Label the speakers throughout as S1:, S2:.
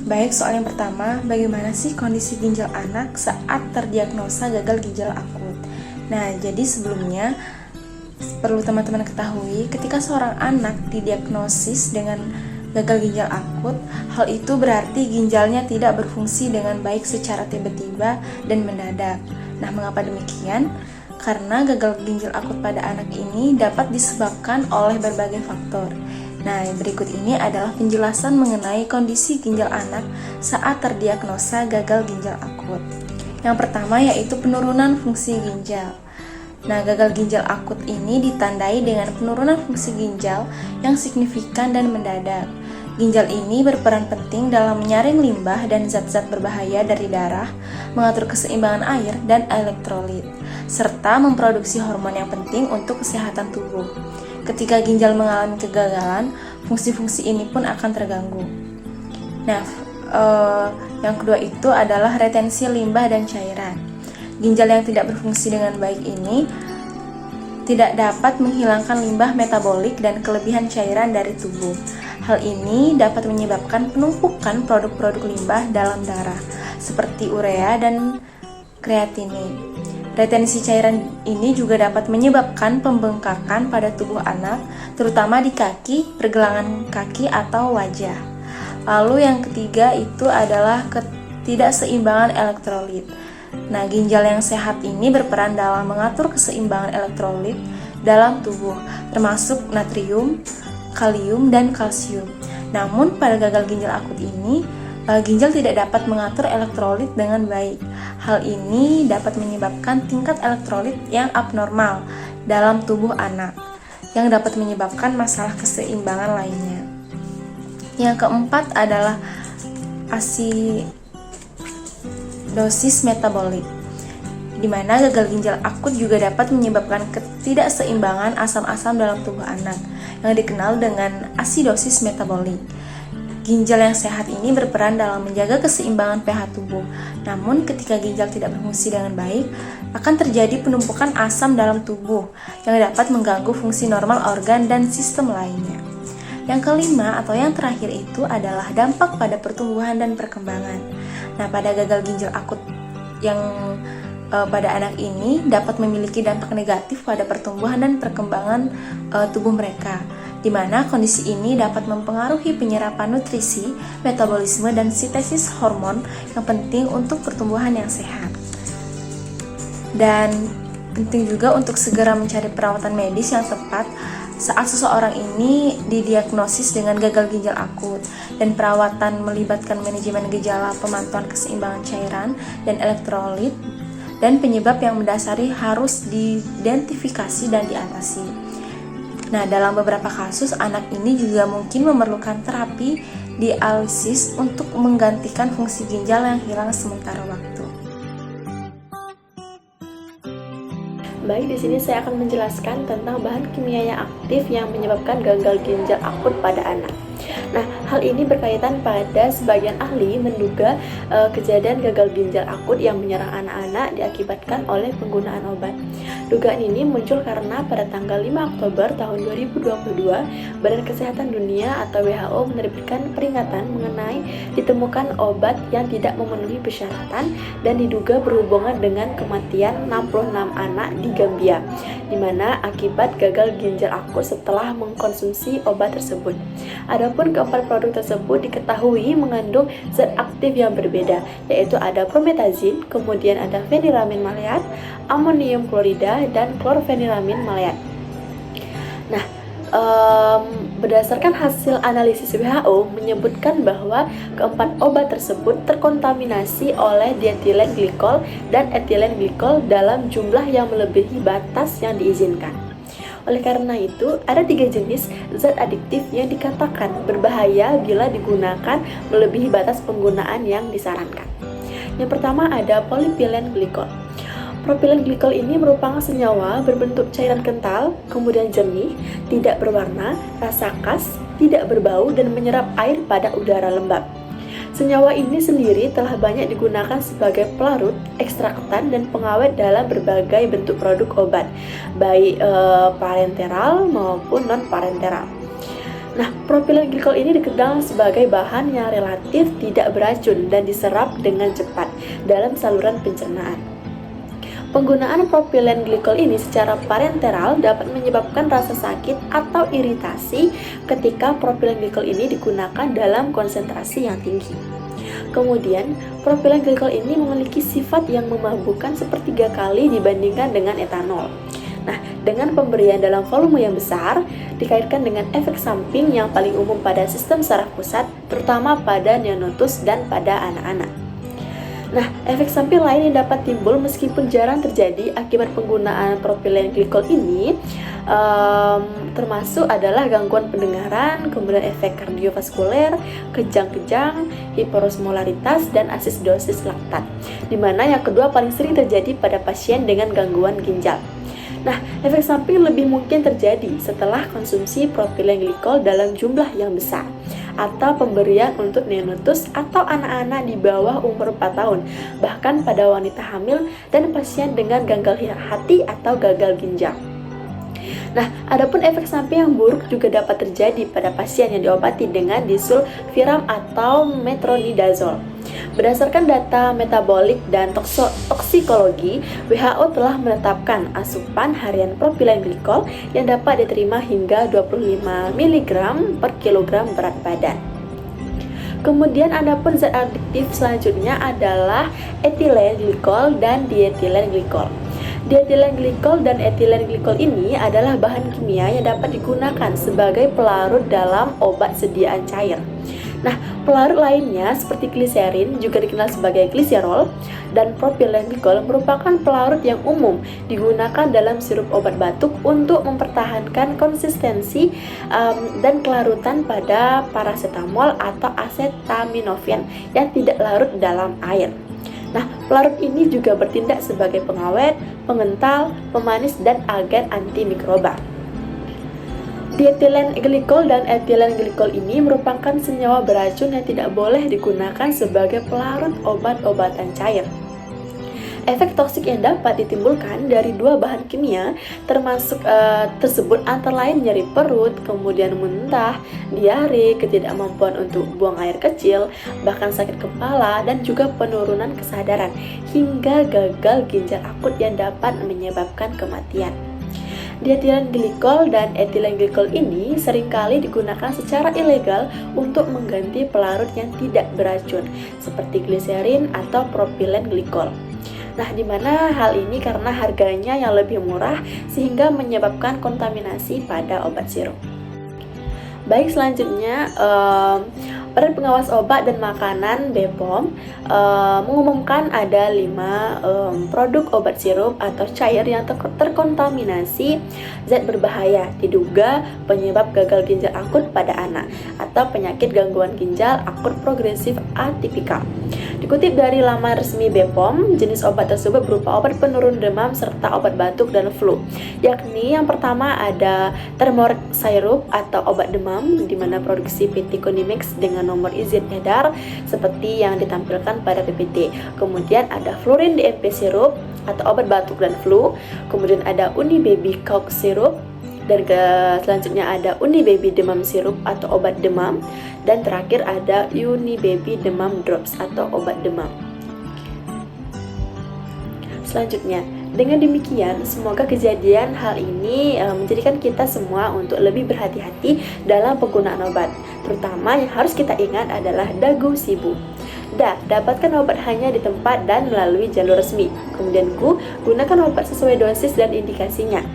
S1: Baik, soal yang pertama, bagaimana sih kondisi ginjal anak saat terdiagnosa gagal ginjal akut? Nah, jadi sebelumnya perlu teman-teman ketahui, ketika seorang anak didiagnosis dengan gagal ginjal akut, hal itu berarti ginjalnya tidak berfungsi dengan baik secara tiba-tiba dan mendadak. Nah, mengapa demikian? Karena gagal ginjal akut pada anak ini dapat disebabkan oleh berbagai faktor. Nah, berikut ini adalah penjelasan mengenai kondisi ginjal anak saat terdiagnosa gagal ginjal akut. Yang pertama yaitu penurunan fungsi ginjal. Nah, gagal ginjal akut ini ditandai dengan penurunan fungsi ginjal yang signifikan dan mendadak. Ginjal ini berperan penting dalam menyaring limbah dan zat-zat berbahaya dari darah, mengatur keseimbangan air dan elektrolit, serta memproduksi hormon yang penting untuk kesehatan tubuh. Ketika ginjal mengalami kegagalan, fungsi-fungsi ini pun akan terganggu. Nah, yang kedua itu adalah retensi limbah dan cairan. Ginjal yang tidak berfungsi dengan baik ini tidak dapat menghilangkan limbah metabolik dan kelebihan cairan dari tubuh. Hal ini dapat menyebabkan penumpukan produk-produk limbah dalam darah, seperti urea dan kreatinin. Retensi cairan ini juga dapat menyebabkan pembengkakan pada tubuh anak, terutama di kaki, pergelangan kaki, atau wajah. Lalu yang ketiga itu adalah ketidakseimbangan elektrolit. Nah, ginjal yang sehat ini berperan dalam mengatur keseimbangan elektrolit dalam tubuh, termasuk natrium, kalium, dan kalsium. Namun, pada gagal ginjal akut ini, ginjal tidak dapat mengatur elektrolit dengan baik. Hal ini dapat menyebabkan tingkat elektrolit yang abnormal dalam tubuh anak, yang dapat menyebabkan masalah keseimbangan lainnya. Yang keempat adalah asidosis metabolik, di mana gagal ginjal akut juga dapat menyebabkan ketidakseimbangan asam-asam dalam tubuh anak, yang dikenal dengan asidosis metabolik. Ginjal yang sehat ini berperan dalam menjaga keseimbangan pH tubuh. Namun, ketika ginjal tidak berfungsi dengan baik, akan terjadi penumpukan asam dalam tubuh yang dapat mengganggu fungsi normal organ dan sistem lainnya. Yang kelima atau yang terakhir itu adalah dampak pada pertumbuhan dan perkembangan. Nah, pada gagal ginjal akut yang pada anak ini dapat memiliki dampak negatif pada pertumbuhan dan perkembangan tubuh mereka, di mana kondisi ini dapat mempengaruhi penyerapan nutrisi, metabolisme, dan sintesis hormon yang penting untuk pertumbuhan yang sehat. Dan penting juga untuk segera mencari perawatan medis yang tepat saat seseorang ini didiagnosis dengan gagal ginjal akut, dan perawatan melibatkan manajemen gejala, pemantauan keseimbangan cairan dan elektrolit, dan penyebab yang mendasari harus diidentifikasi dan diatasi. Nah, dalam beberapa kasus, anak ini juga mungkin memerlukan terapi dialisis untuk menggantikan fungsi ginjal yang hilang sementara waktu.
S2: Baik, di sini saya akan menjelaskan tentang bahan kimia yang aktif yang menyebabkan gagal ginjal akut pada anak. Nah, hal ini berkaitan pada sebagian ahli menduga kejadian gagal ginjal akut yang menyerang anak-anak diakibatkan oleh penggunaan obat. Dugaan ini muncul karena pada tanggal 5 Oktober tahun 2022, Badan Kesehatan Dunia atau WHO menerbitkan peringatan mengenai ditemukan obat yang tidak memenuhi persyaratan dan diduga berhubungan dengan kematian 66 anak di Gambia, di mana akibat gagal ginjal akut setelah mengkonsumsi obat tersebut. Adapun keempat produk tersebut diketahui mengandung zat aktif yang berbeda, yaitu ada prometazin, kemudian ada feniramin maleat, amonium klorida, dan klorfeniramine maleat. Nah, berdasarkan hasil analisis WHO menyebutkan bahwa keempat obat tersebut terkontaminasi oleh dietilen glikol dan etilen glikol dalam jumlah yang melebihi batas yang diizinkan. Oleh karena itu, ada 3 jenis zat adiktif yang dikatakan berbahaya bila digunakan melebihi batas penggunaan yang disarankan. Yang pertama ada polyethylene glycol. Propilen glikol ini merupakan senyawa berbentuk cairan kental, kemudian jernih, tidak berwarna, rasa khas, tidak berbau, dan menyerap air pada udara lembab. Senyawa ini sendiri telah banyak digunakan sebagai pelarut, ekstraktan, dan pengawet dalam berbagai bentuk produk obat, baik parenteral maupun non-parenteral. Nah, propilen glikol ini dikenal sebagai bahan yang relatif tidak beracun dan diserap dengan cepat dalam saluran pencernaan. Penggunaan propilen glikol ini secara parenteral dapat menyebabkan rasa sakit atau iritasi ketika propilen glikol ini digunakan dalam konsentrasi yang tinggi. Kemudian, propilen glikol ini memiliki sifat yang memabukkan sepertiga kali dibandingkan dengan etanol. Nah, dengan pemberian dalam volume yang besar, dikaitkan dengan efek samping yang paling umum pada sistem saraf pusat, terutama pada neonatus dan pada anak-anak. Nah, efek samping lain yang dapat timbul meskipun jarang terjadi akibat penggunaan propilen glikol ini termasuk adalah gangguan pendengaran, kemudian efek kardiovaskuler, kejang-kejang, hiperosmolaritas, dan asidositas laktat, di mana yang kedua paling sering terjadi pada pasien dengan gangguan ginjal. Nah, efek samping lebih mungkin terjadi setelah konsumsi propilen glikol dalam jumlah yang besar atau pemberian untuk neonatus atau anak-anak di bawah umur 4 tahun, bahkan pada wanita hamil dan pasien dengan gagal hati atau gagal ginjal. Nah, adapun efek samping yang buruk juga dapat terjadi pada pasien yang diobati dengan disulfiram atau metronidazole. Berdasarkan data metabolik dan toksikologi, WHO telah menetapkan asupan harian propilen glikol yang dapat diterima hingga 25 mg per kilogram berat badan. Kemudian adapun zat adiktif selanjutnya adalah etilen glikol dan dietilen glikol. Dietilen glikol dan etilen glikol ini adalah bahan kimia yang dapat digunakan sebagai pelarut dalam obat sediaan cair. Nah, pelarut lainnya seperti gliserin juga dikenal sebagai gliserol dan propilen glikol merupakan pelarut yang umum digunakan dalam sirup obat batuk untuk mempertahankan konsistensi dan kelarutan pada paracetamol atau acetaminophen yang tidak larut dalam air. Nah, pelarut ini juga bertindak sebagai pengawet, pengental, pemanis, dan agen antimikroba. Dietilen glikol dan etilen glikol ini merupakan senyawa beracun yang tidak boleh digunakan sebagai pelarut obat-obatan cair. Efek toksik yang dapat ditimbulkan dari dua bahan kimia tersebut antara lain nyeri perut, kemudian muntah, diare, ketidakmampuan untuk buang air kecil, bahkan sakit kepala, dan juga penurunan kesadaran, hingga gagal ginjal akut yang dapat menyebabkan kematian. Dietilen glikol dan etilen glikol ini seringkali digunakan secara ilegal untuk mengganti pelarut yang tidak beracun, seperti gliserin atau propilen glikol. Nah, di mana hal ini karena harganya yang lebih murah sehingga menyebabkan kontaminasi pada obat sirup. Baik, selanjutnya Badan Pengawas Obat dan Makanan BPOM mengumumkan ada 5 produk obat sirup atau cair yang terkontaminasi zat berbahaya diduga penyebab gagal ginjal akut pada anak atau penyakit gangguan ginjal akut progresif atipikal. Dikutip dari laman resmi BPOM, jenis obat tersebut berupa obat penurun demam serta obat batuk dan flu, yakni yang pertama ada Thermorex syrup atau obat demam, di mana produksi PT Konimex dengan nomor izin edar seperti yang ditampilkan pada PPT. Kemudian ada Florin DMP syrup atau obat batuk dan flu. Kemudian ada Unibaby Cough syrup. Dan selanjutnya ada Unibaby demam syrup atau obat demam. Dan terakhir ada Unibaby demam drops atau obat demam. Selanjutnya, dengan demikian, semoga kejadian hal ini menjadikan kita semua untuk lebih berhati-hati dalam penggunaan obat. Terutama yang harus kita ingat adalah dagu sibu. Dapatkan obat hanya di tempat dan melalui jalur resmi. Kemudian gunakan obat sesuai dosis dan indikasinya.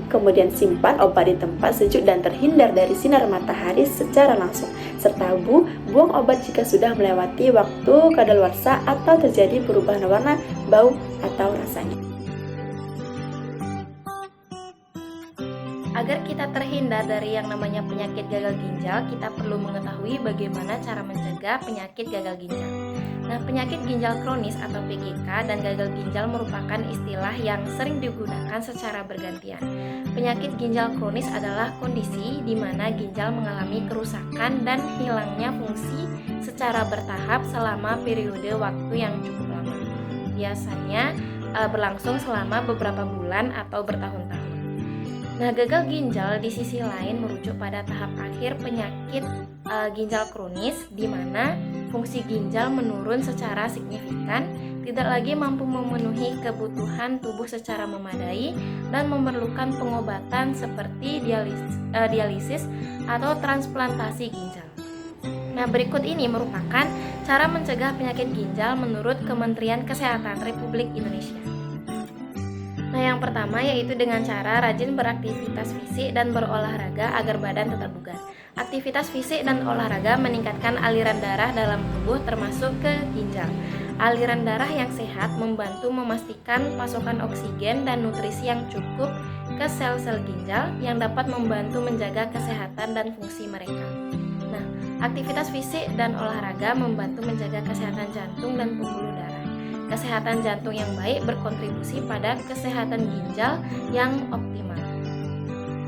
S2: Kemudian simpan obat di tempat sejuk dan terhindar dari sinar matahari secara langsung. Serta buang obat jika sudah melewati waktu kadaluarsa atau terjadi perubahan warna, bau, atau rasanya.
S1: Agar kita terhindar dari yang namanya penyakit gagal ginjal, kita perlu mengetahui bagaimana cara mencegah penyakit gagal ginjal. Nah, penyakit ginjal kronis atau PGK dan gagal ginjal merupakan istilah yang sering digunakan secara bergantian. Penyakit ginjal kronis adalah kondisi di mana ginjal mengalami kerusakan dan hilangnya fungsi secara bertahap selama periode waktu yang cukup lama. Biasanya berlangsung selama beberapa bulan atau bertahun-tahun. Nah, gagal ginjal di sisi lain merujuk pada tahap akhir penyakit ginjal kronis, di mana fungsi ginjal menurun secara signifikan, tidak lagi mampu memenuhi kebutuhan tubuh secara memadai, dan memerlukan pengobatan seperti dialisis atau transplantasi ginjal. Nah, berikut ini merupakan cara mencegah penyakit ginjal menurut Kementerian Kesehatan Republik Indonesia. Nah, yang pertama yaitu dengan cara rajin beraktivitas fisik dan berolahraga agar badan tetap bugar. Aktivitas fisik dan olahraga meningkatkan aliran darah dalam tubuh termasuk ke ginjal. Aliran darah yang sehat membantu memastikan pasokan oksigen dan nutrisi yang cukup ke sel-sel ginjal yang dapat membantu menjaga kesehatan dan fungsi mereka. Nah, aktivitas fisik dan olahraga membantu menjaga kesehatan jantung dan pembuluh darah. Kesehatan jantung yang baik berkontribusi pada kesehatan ginjal yang optimal.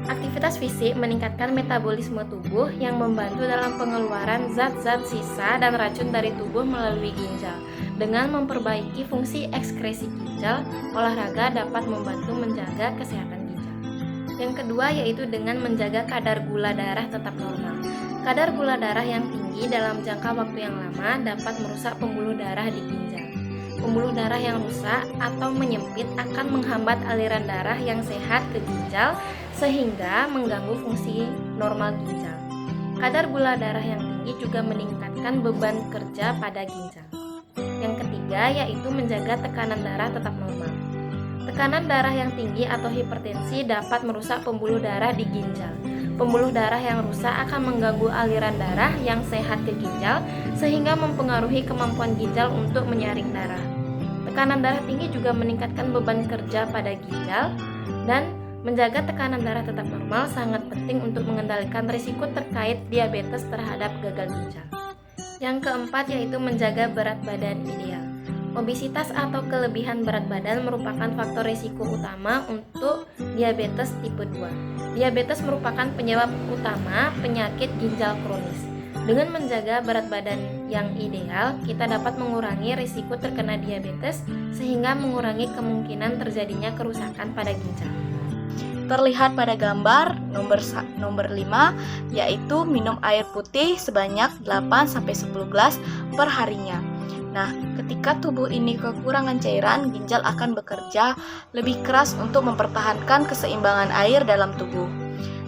S1: Aktivitas fisik meningkatkan metabolisme tubuh yang membantu dalam pengeluaran zat-zat sisa dan racun dari tubuh melalui ginjal. Dengan memperbaiki fungsi ekskresi ginjal, olahraga dapat membantu menjaga kesehatan ginjal. Yang kedua yaitu dengan menjaga kadar gula darah tetap normal. Kadar gula darah yang tinggi dalam jangka waktu yang lama dapat merusak pembuluh darah di ginjal. Pembuluh darah yang rusak atau menyempit akan menghambat aliran darah yang sehat ke ginjal sehingga mengganggu fungsi normal ginjal. Kadar gula darah yang tinggi juga meningkatkan beban kerja pada ginjal. Yang ketiga yaitu menjaga tekanan darah tetap normal. Tekanan darah yang tinggi atau hipertensi dapat merusak pembuluh darah di ginjal. Pembuluh darah yang rusak akan mengganggu aliran darah yang sehat ke ginjal sehingga mempengaruhi kemampuan ginjal untuk menyaring darah. Tekanan darah tinggi juga meningkatkan beban kerja pada ginjal, dan menjaga tekanan darah tetap normal sangat penting untuk mengendalikan risiko terkait diabetes terhadap gagal ginjal. Yang keempat yaitu menjaga berat badan ideal. Obesitas atau kelebihan berat badan merupakan faktor risiko utama untuk diabetes tipe 2. Diabetes merupakan penyebab utama penyakit ginjal kronis. Dengan menjaga berat badan yang ideal, kita dapat mengurangi risiko terkena diabetes sehingga mengurangi kemungkinan terjadinya kerusakan pada ginjal.
S3: Terlihat pada gambar nomor 5 yaitu minum air putih sebanyak 8-10 gelas per harinya. Nah, ketika tubuh ini kekurangan cairan, ginjal akan bekerja lebih keras untuk mempertahankan keseimbangan air dalam tubuh.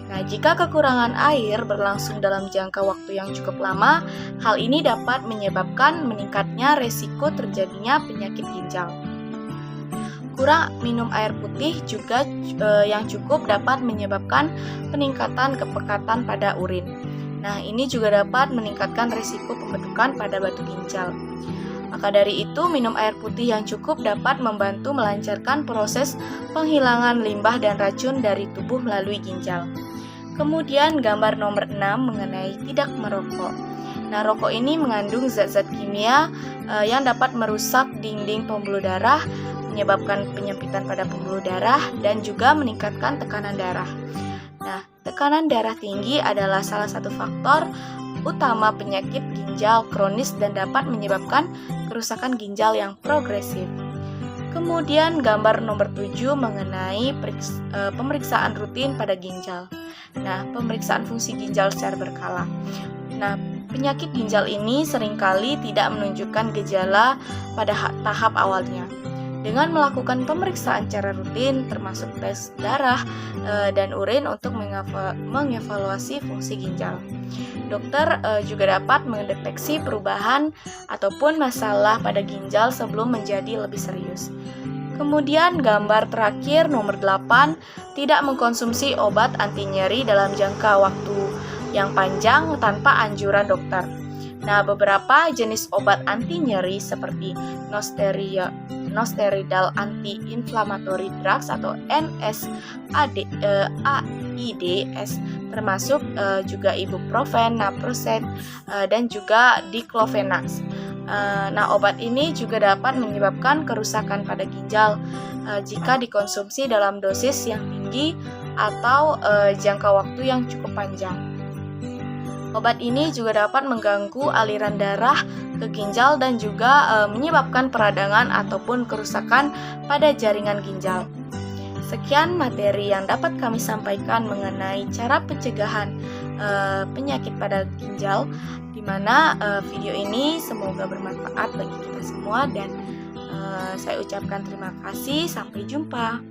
S3: Nah, jika kekurangan air berlangsung dalam jangka waktu yang cukup lama, hal ini dapat menyebabkan meningkatnya resiko terjadinya penyakit ginjal. Kurang minum air putih juga yang cukup dapat menyebabkan peningkatan kepekatan pada urin. Nah, ini juga dapat meningkatkan risiko pembentukan pada batu ginjal. Maka dari itu, minum air putih yang cukup dapat membantu melancarkan proses penghilangan limbah dan racun dari tubuh melalui ginjal. Kemudian gambar nomor 6 mengenai tidak merokok. Nah, rokok ini mengandung zat-zat kimia yang dapat merusak dinding pembuluh darah, menyebabkan penyempitan pada pembuluh darah, dan juga meningkatkan tekanan darah. Nah, tekanan darah tinggi adalah salah satu faktor utama penyakit ginjal kronis dan dapat menyebabkan kerusakan ginjal yang progresif. Kemudian gambar nomor 7 mengenai pemeriksaan rutin pada ginjal. Nah, pemeriksaan fungsi ginjal secara berkala. Nah, penyakit ginjal ini seringkali tidak menunjukkan gejala pada tahap awalnya. Dengan melakukan pemeriksaan secara rutin termasuk tes darah dan urin untuk mengevaluasi fungsi ginjal. Dokter juga dapat mendeteksi perubahan ataupun masalah pada ginjal sebelum menjadi lebih serius. Kemudian gambar terakhir nomor 8, tidak mengkonsumsi obat anti nyeri dalam jangka waktu yang panjang tanpa anjuran dokter. Nah, beberapa jenis obat anti nyeri seperti non-steroidal anti-inflammatory drugs atau NSAIDs termasuk juga ibuprofen, naproxen, dan juga diclofenac. Nah, obat ini juga dapat menyebabkan kerusakan pada ginjal jika dikonsumsi dalam dosis yang tinggi atau jangka waktu yang cukup panjang. Obat ini juga dapat mengganggu aliran darah ke ginjal dan juga menyebabkan peradangan ataupun kerusakan pada jaringan ginjal. Sekian materi yang dapat kami sampaikan mengenai cara pencegahan penyakit pada ginjal, di mana video ini semoga bermanfaat bagi kita semua dan saya ucapkan terima kasih. Sampai jumpa.